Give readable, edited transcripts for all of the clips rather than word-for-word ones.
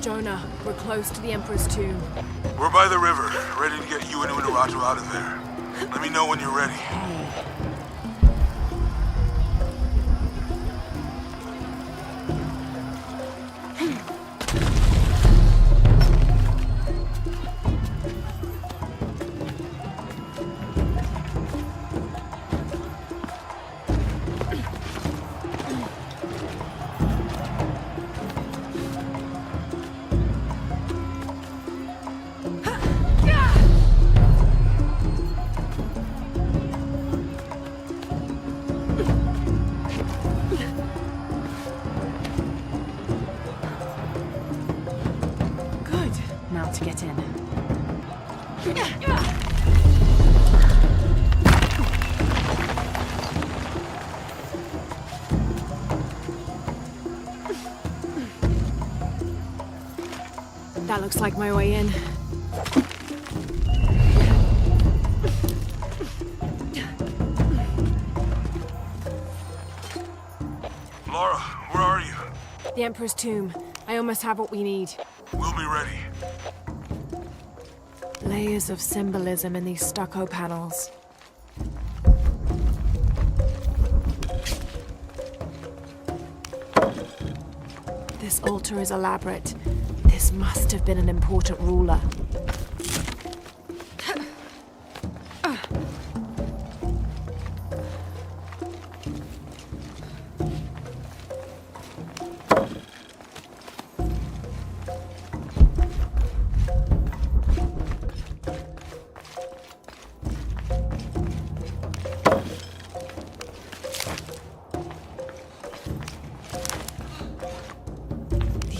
Jonah. We're close to the Emperor's tomb. We're by the river, ready to get you and Unuratu out of there. Let me know when you're ready. To get in. That looks like my way in. Laura, where are you? The Emperor's tomb. I almost have what we need. We'll be ready. Layers of symbolism in these stucco panels. This altar is elaborate. This must have been an important ruler.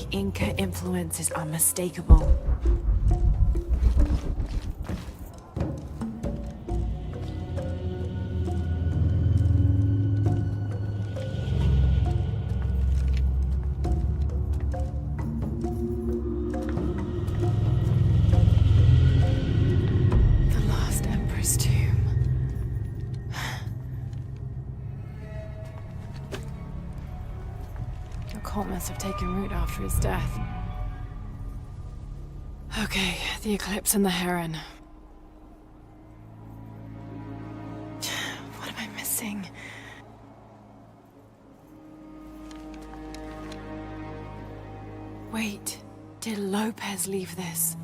Inca influence is unmistakable. The last Emperor's tomb. The cult must have taken root after his death. Okay, the eclipse and the heron. What am I missing? Wait, did Lopez leave this?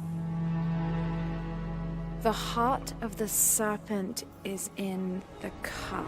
The heart of the serpent is in the cup.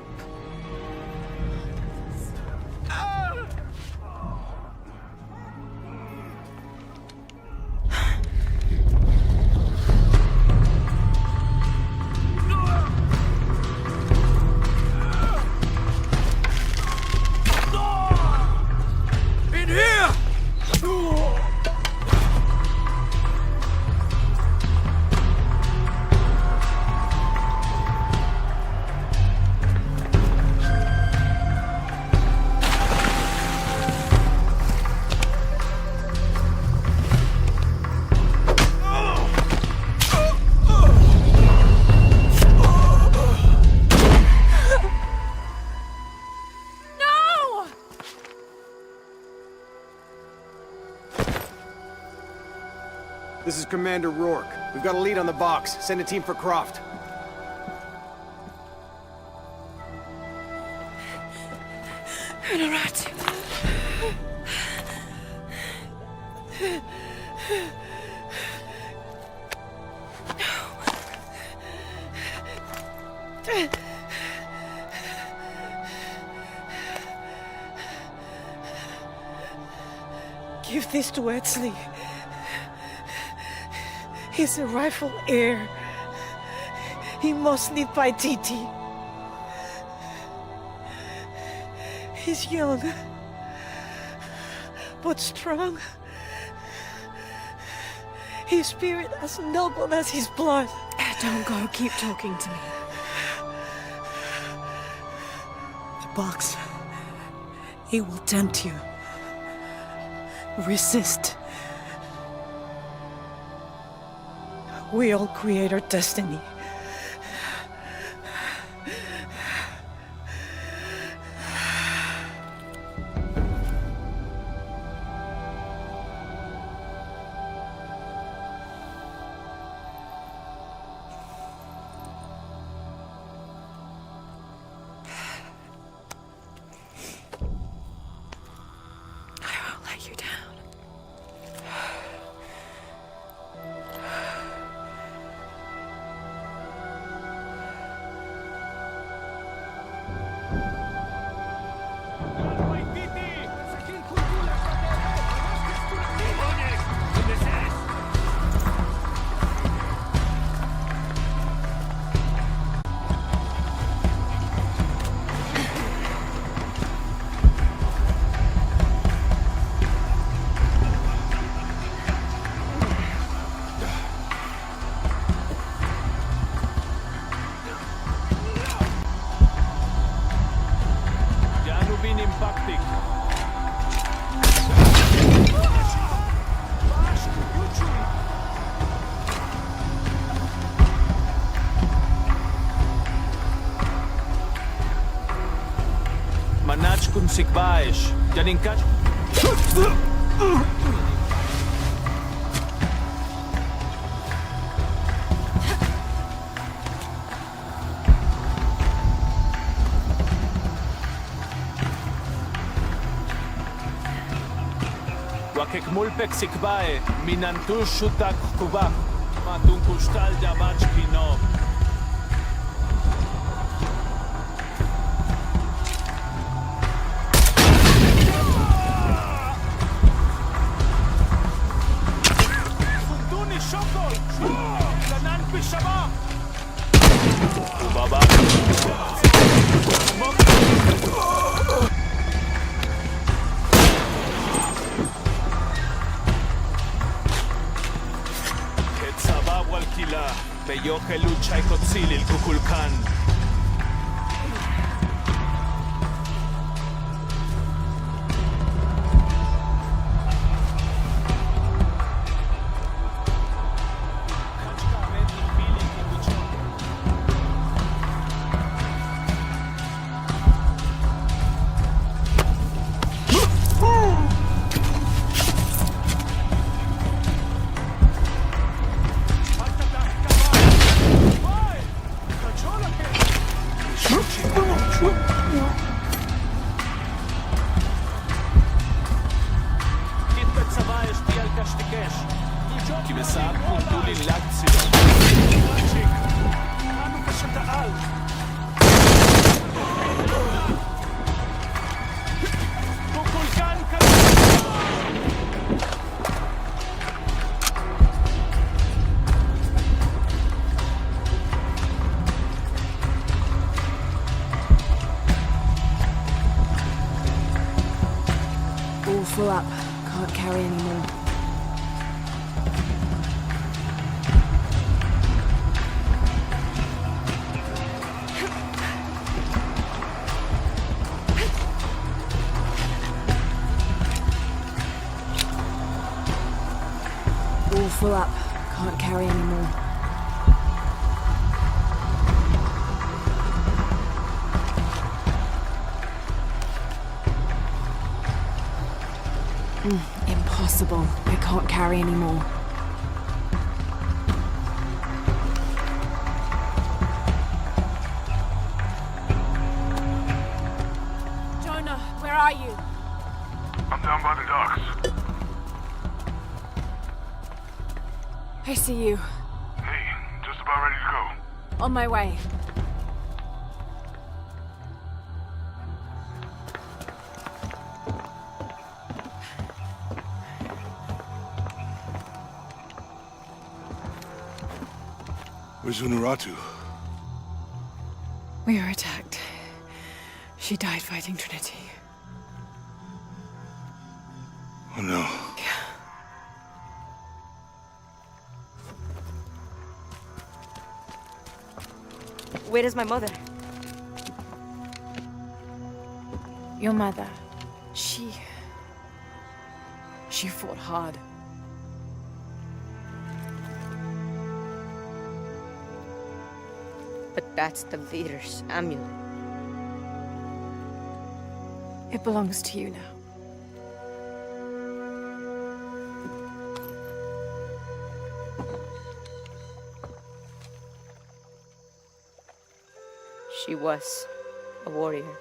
This is Commander Rourke. We've got a lead on the box. Send a team for Croft. Unuratu. Give this to Etzli. He's the rightful heir. He must live by Titi. He's young, but strong. His spirit as noble as his blood. Don't go, keep talking to me. The box, it will tempt you. Resist. We all create our destiny. been impacting. Manach kun sikbaesh. Janinkash. Wakek mulpek sikbae, minantush shutak kubak, matun kustal jabach kino. Funduni shokol, kanan pishaba. Baba. Beyoje lucha y cotzili el cuculcán. Full up. Can't carry anymore. All full up. Can't carry anymore. Impossible. I can't carry anymore. Jonah, where are you? I'm down by the docks. I see you. Hey, just about ready to go. On my way. Where's Unuratu? We were attacked. She died fighting Trinity. Oh no. Where is my mother? Your mother. She fought hard. But that's the leader's amulet. It belongs to you now. She was a warrior.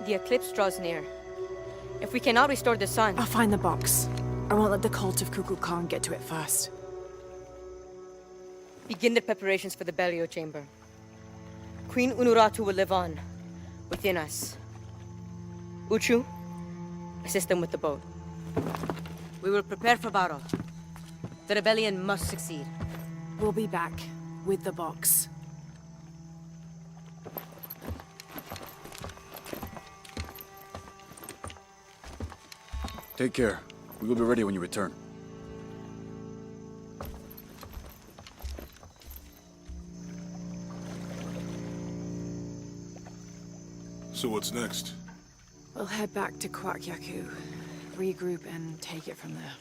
The eclipse draws near. If we cannot restore the sun... I'll find the box. I won't let the cult of Kukulkan get to it first. Begin the preparations for the burial chamber. Queen Unuratu will live on, within us. Uchu, assist them with the boat. We will prepare for battle. The rebellion must succeed. We'll be back with the box. Take care. We will be ready when you return. So what's next? We'll head back to Kwakyaku, regroup and take it from there.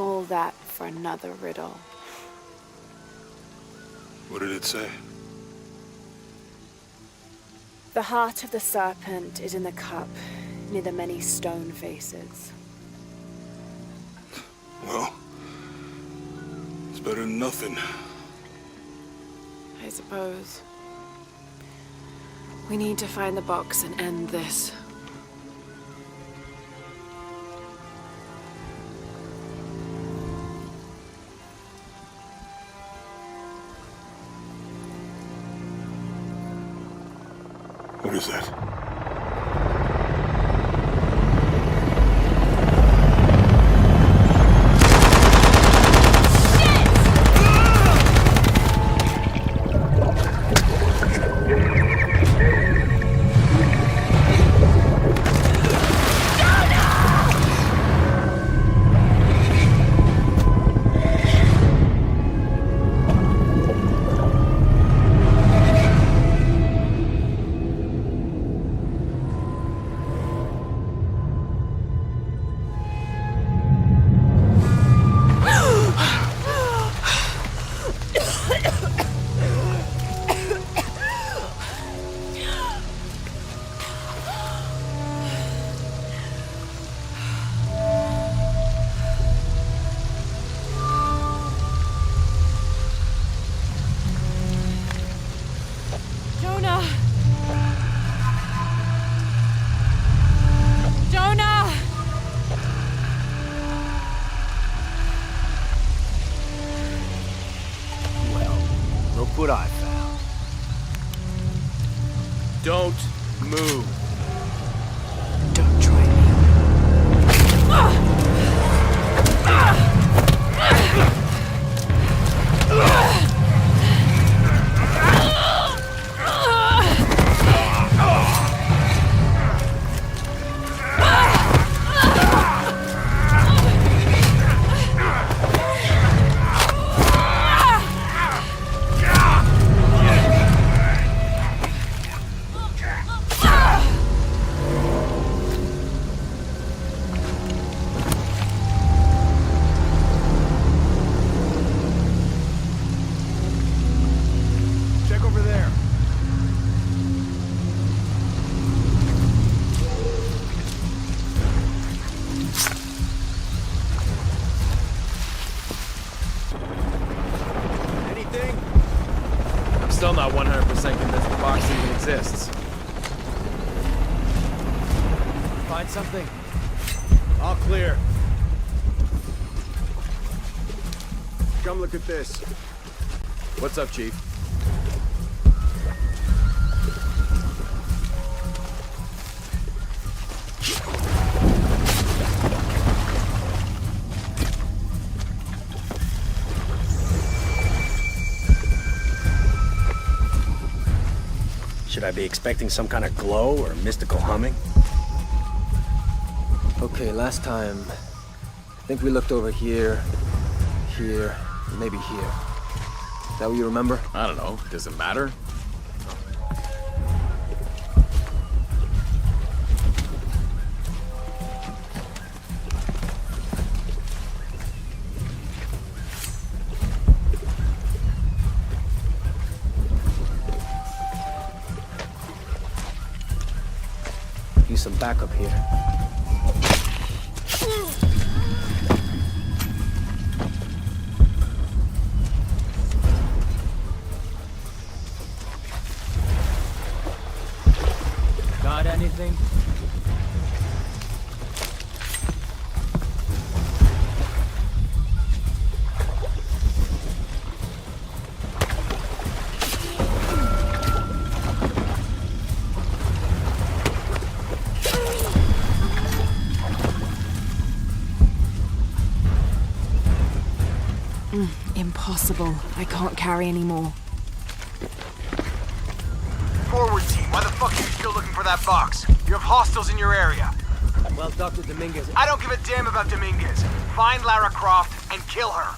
All that for another riddle. What did it say? The heart of the serpent is in the cup, near the many stone faces. Well, it's better than nothing. I suppose. We need to find the box and end this. What is that? What I found. Don't move. Don't try me. Still not 100% convinced the box even exists. Find something? All clear. Come look at this. What's up, Chief? Should I be expecting some kind of glow or mystical humming? Okay, last time, I think we looked over here, here, and maybe here. Is that what you remember? I don't know. Does it matter? Use some backup here. Got anything? impossible. I can't carry anymore. Forward team, why the fuck are you still looking for that box? You have hostiles in your area. Well, Dr. Dominguez... I don't give a damn about Dominguez. Find Lara Croft and kill her.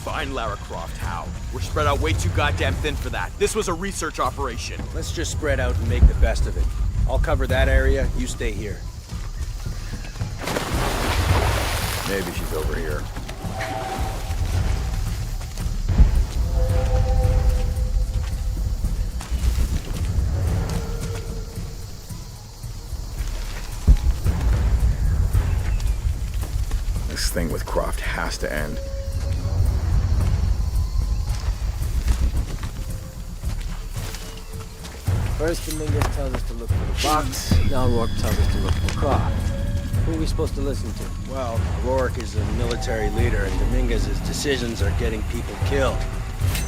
Find Lara Croft, how? We're spread out way too goddamn thin for that. This was a research operation. Let's just spread out and make the best of it. I'll cover that area, you stay here. Maybe she's over here. This thing with Croft has to end. First, Dominguez tells us to look for the box. Now Rourke tells us to look for Croft. Who are we supposed to listen to? Well, Rourke is a military leader, and Dominguez's decisions are getting people killed.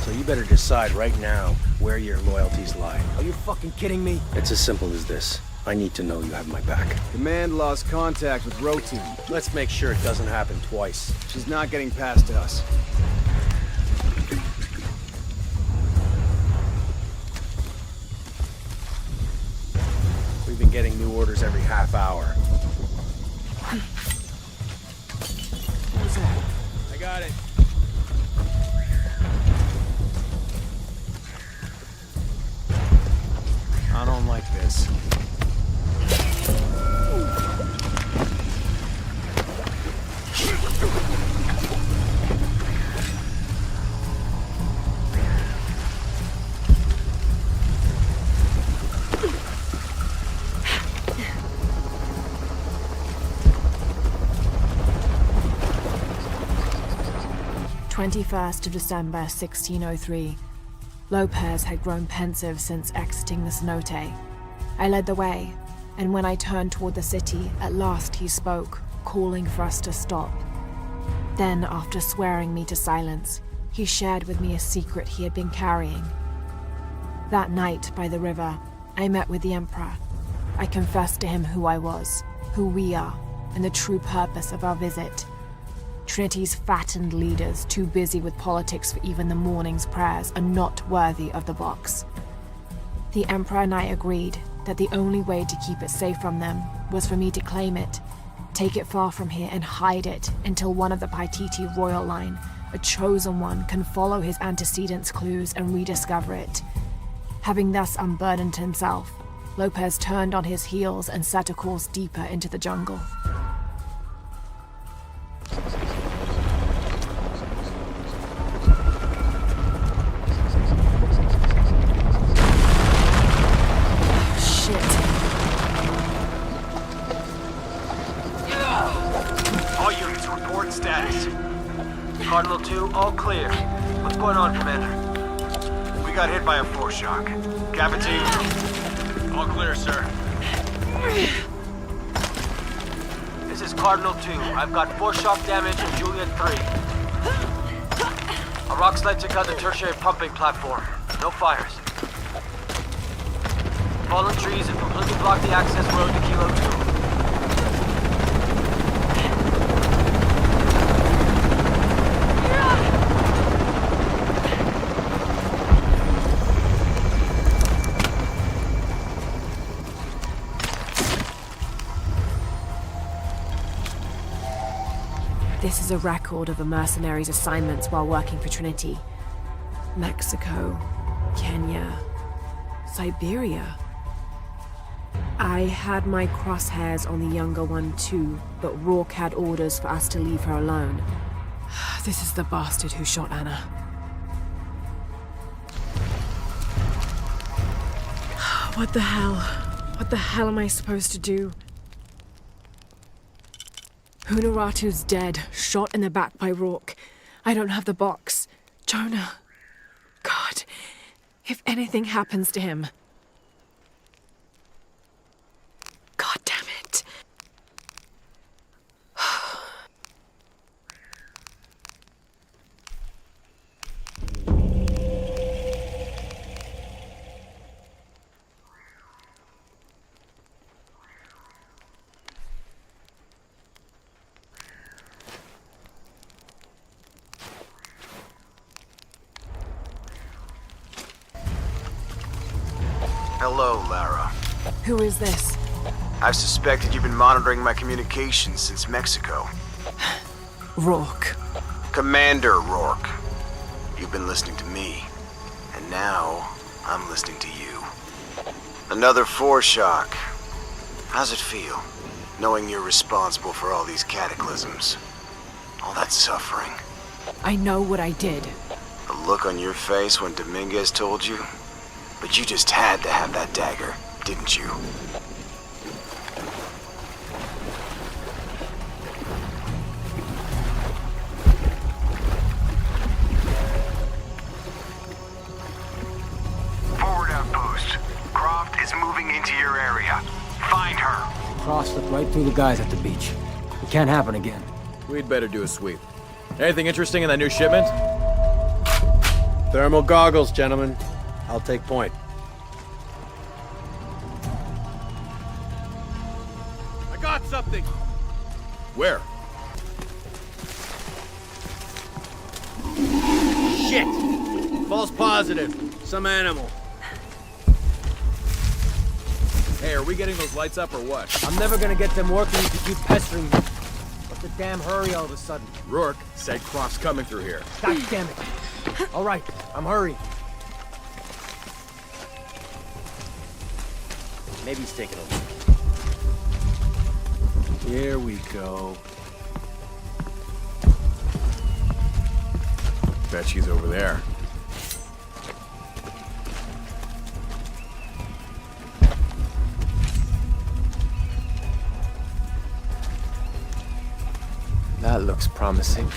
So you better decide right now where your loyalties lie. Are you fucking kidding me? It's as simple as this. I need to know you have my back. Command lost contact with Row Team. Let's make sure it doesn't happen twice. She's not getting past us. We've been getting new orders every half hour. I got it. I don't like this. "21st of December, 1603. Lopez had grown pensive since exiting the cenote. I led the way, and when I turned toward the city, at last he spoke, calling for us to stop. Then, after swearing me to silence, he shared with me a secret he had been carrying. That night, by the river, I met with the Emperor. I confessed to him who I was, who we are, and the true purpose of our visit. Trinity's fattened leaders, too busy with politics for even the morning's prayers, are not worthy of the box. The Emperor and I agreed that the only way to keep it safe from them was for me to claim it, take it far from here and hide it until one of the Paititi royal line, a chosen one, can follow his antecedents' clues and rediscover it. Having thus unburdened himself, Lopez turned on his heels and set a course deeper into the jungle. Cardinal 2, all clear. What's going on, Commander? We got hit by a foreshock. Cavity. All clear, sir. This is Cardinal 2. I've got foreshock damage in Juliet 3. A rock slide took out the tertiary pumping platform. No fires. Fallen trees have completely blocked the access road to Kilo 2. This is a record of a mercenary's assignments while working for Trinity. Mexico, Kenya, Siberia. I had my crosshairs on the younger one too, but Rourke had orders for us to leave her alone. This is the bastard who shot Anna. What the hell? What the hell am I supposed to do? Hunaratu's dead, shot in the back by Rourke. I don't have the box. Jonah. God, if anything happens to him. God damn it. Hello, Lara. Who is this? I've suspected you've been monitoring my communications since Mexico. Rourke. Commander Rourke. You've been listening to me. And now, I'm listening to you. Another foreshock. How's it feel, knowing you're responsible for all these cataclysms? All that suffering. I know what I did. The look on your face when Dominguez told you? But you just had to have that dagger, didn't you? Forward outpost. Croft is moving into your area. Find her. Cross slipped right through the guys at the beach. It can't happen again. We'd better do a sweep. Anything interesting in that new shipment? Thermal goggles, gentlemen. I'll take point. I got something! Where? Shit! False positive. Some animal. Hey, are we getting those lights up or what? I'm never gonna get them working if you keep pestering me. What's the damn hurry all of a sudden? Rourke said Croft's coming through here. God damn it. All right, I'm hurrying. Maybe he's taking over. Here we go. Bet she's over there. That looks promising.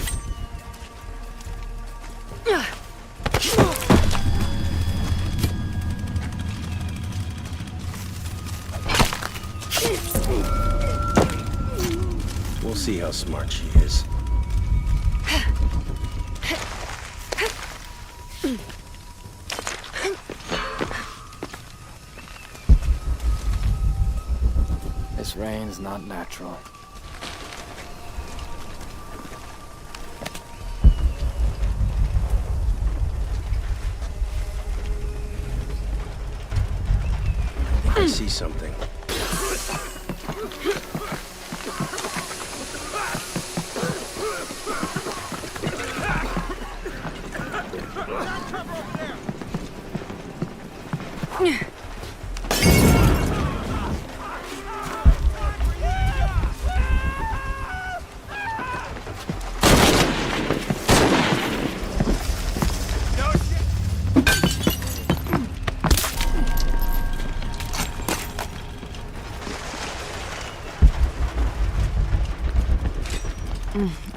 We'll see how smart she is. This rain's not natural. I see something.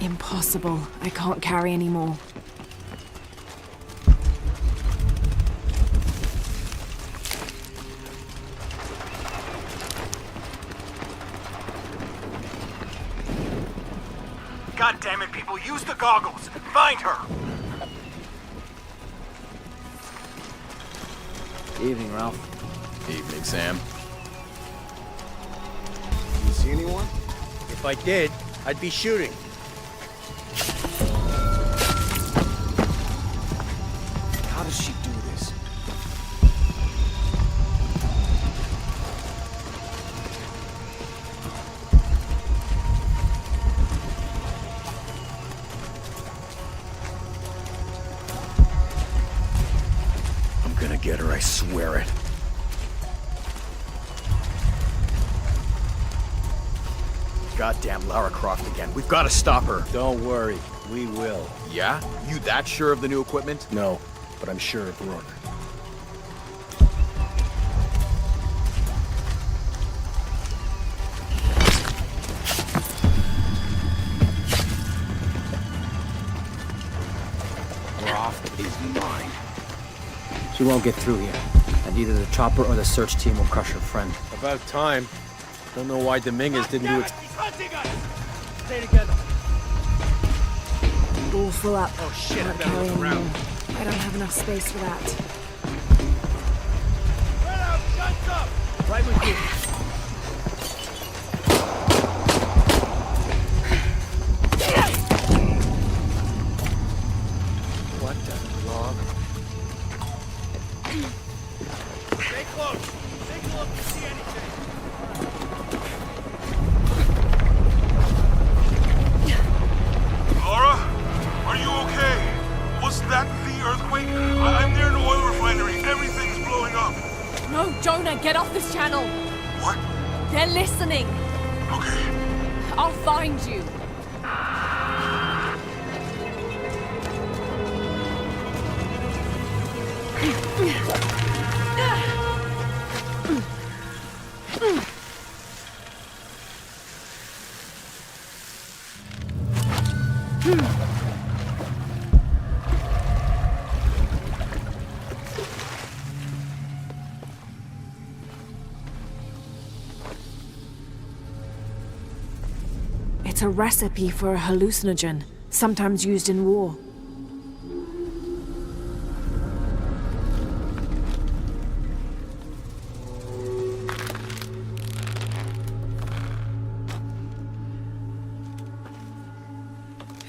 Impossible. I can't carry anymore. God damn it, people, use the goggles! Find her! Evening, Ralph. Evening, Sam. You see anyone? If I did, I'd be shooting. How does she do this? I'm gonna get her, I swear it. Goddamn Lara Croft again. We've got to stop her. Don't worry, we will. Yeah? You that sure of the new equipment? No, but I'm sure of Rourke. Croft is mine. She won't get through here, and either the chopper or the search team will crush her friend. About time. Don't know why Dominguez didn't do it. Stay together. All full up. Oh shit, Can't that carry was anymore. around. I don't have enough space for that. Right with you. What the log? close. Take a look to see anything. Laura? Are you okay? Was that the earthquake? I'm near an oil refinery. Everything's blowing up. No, Jonah, get off this channel. What? They're listening. Okay. I'll find you. It's a recipe for a hallucinogen, sometimes used in war.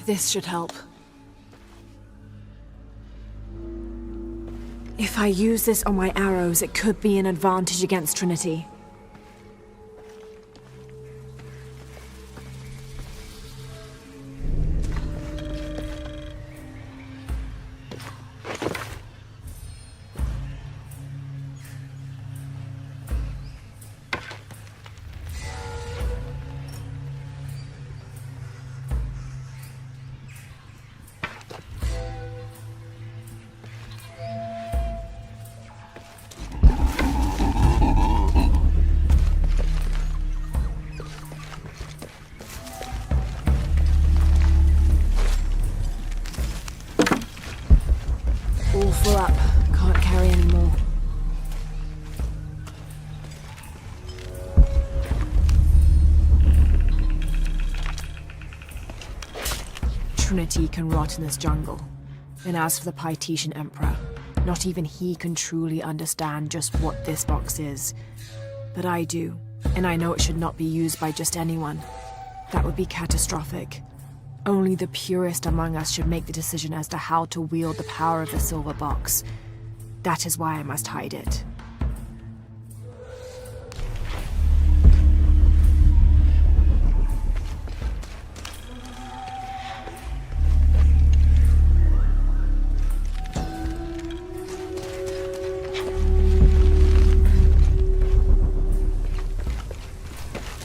This should help. If I use this on my arrows, it could be an advantage against Trinity. All full up. Can't carry any more. Trinity can rot in this jungle. And as for the Pytesian Emperor, not even he can truly understand just what this box is. But I do, and I know it should not be used by just anyone. That would be catastrophic. Only the purest among us should make the decision as to how to wield the power of the silver box. That is why I must hide it.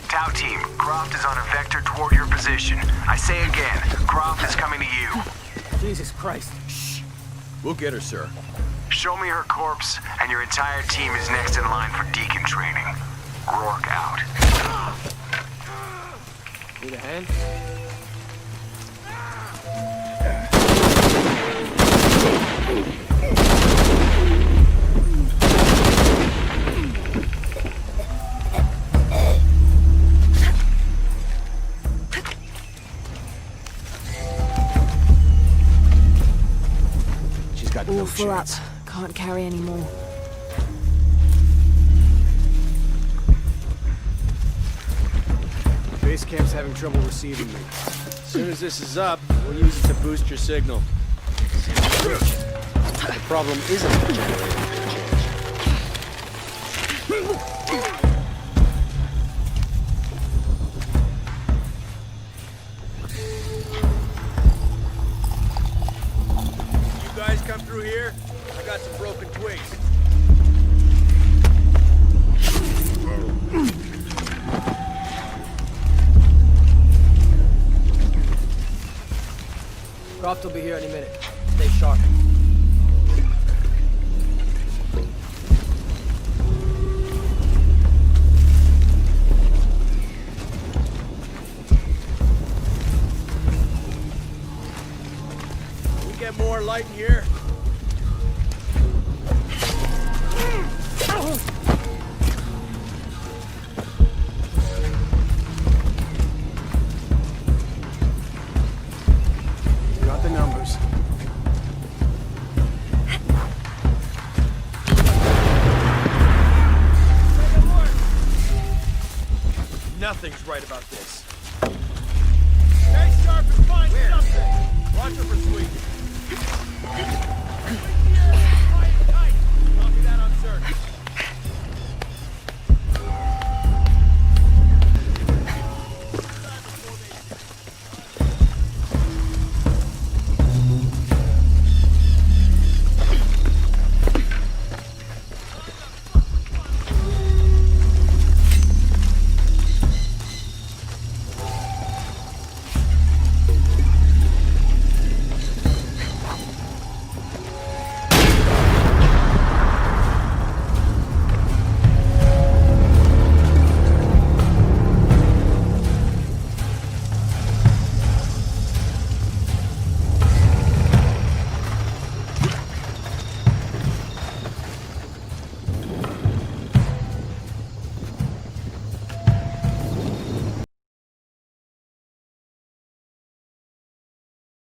Tau team, Croft is on a vector toward your position. I say again, Croft is coming to you. Jesus Christ. Shh. We'll get her, sir. Show me her corpse, and your entire team is next in line for deacon training. Rourke out. Need a hand? She's got All no full up. chance. Can't carry any more. Base camp's having trouble receiving me. As soon as this is up, we'll use it to boost your signal. The problem isn't the generator. You guys come through here? I got some broken twigs. Croft will be here any minute. Stay sharp. Can we get more light in here? Got the numbers. Nothing's right about this. Stay sharp and find something! Watch her for sweet.